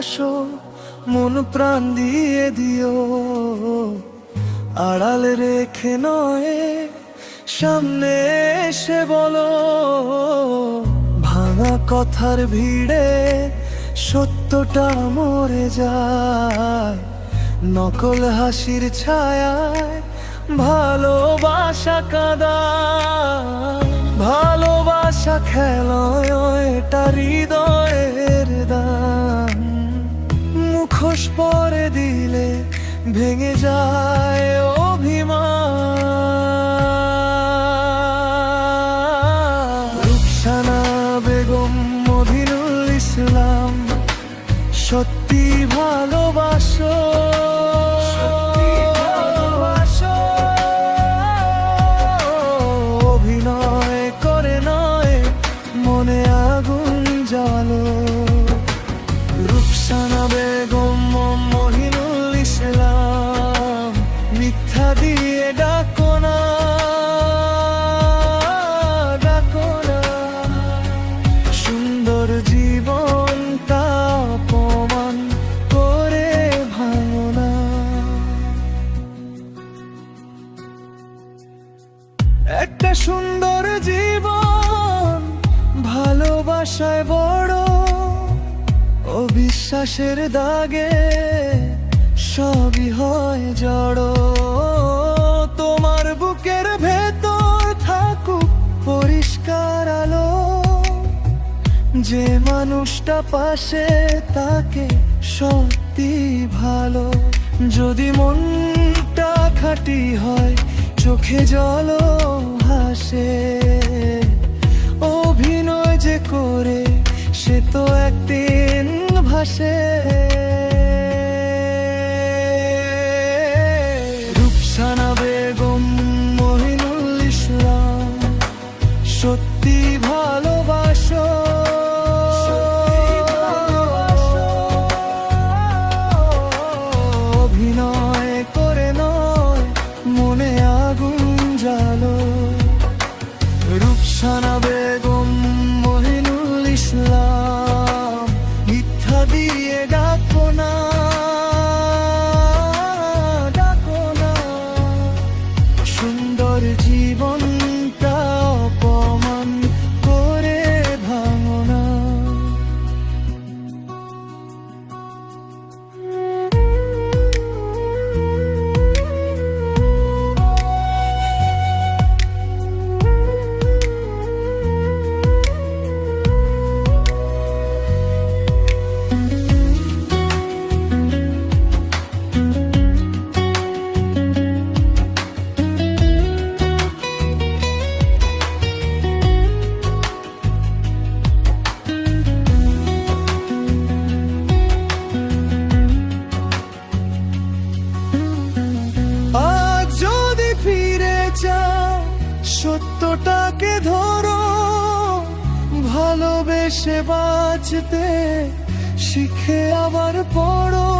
ভালোবাসো মন প্রাণ দিয়ে দিও, আড়াল রেখে নয় সামনে এসে বলো। ভাঙা কথার ভিড়ে সত্যটা মরে যায়, নকল হাসির ছায়ায় ভালোবাসা কাঁদায়। ভালোবাসা খেলয় এটা হৃদয়ের দান, মুখোশ পরে দিলে ভেঙে যায় অভিমান। রুকসানা বেগম মহিনুল ইসলাম, সত্যি ভালোবাসো, অভিনয় করে নয় মনে আগুন জ্বালো। রুকসানা বেগম মহিনুল ইসলাম, মিথ্যা দিয়ে ডাকো না, ডাকো না। সুন্দর জীবনটা অপমান করে ভাঙো না। একটা সুন্দর জীবন ভালোবাসায় বড়, অবিশ্বাসের দাগে সবই হয় জড়। তোমার বুকের ভেতর থাকুক পরিষ্কার আলো, যে মানুষটা পাশে তাকে সত্যি ভালো। যদি মনটা খাঁটি হয় চোখে জলও হাসে, অভিনয় যে করে সে তো একদিন ভাসে। রুকসানা বেগম মহিনুল ইসলাম, সত্যি ভালোবাসো, অভিনয় করে নয় মনে আগুন জ্বালো। রুকসানা বেগম মহিনুল ইসলাম, মিথ্যা দিয়ে ডাকো না, ডাকো না। সুন্দর জীবনটা অপমান করে ভাঙো না। সত্যটাকে ধরো, ভালোবেসে বাঁচতে শিখে আবার পড়ো।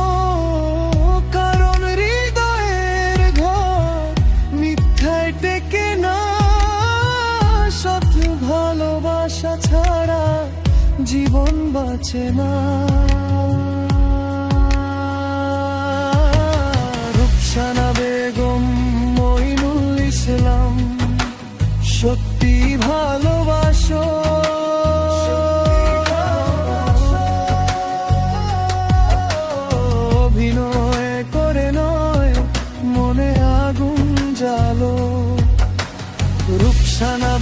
কারণ হৃদয়ের ঘর মিথ্যায় টেকে না, সৎ ভালোবাসা ছাড়া জীবন বাঁচে না। রুকসানা বেগম মহিনুল ইসলাম, সত্যি ভালোবাসো, অভিনয় করে নয় মনে আগুন জ্বালো। রুকসানা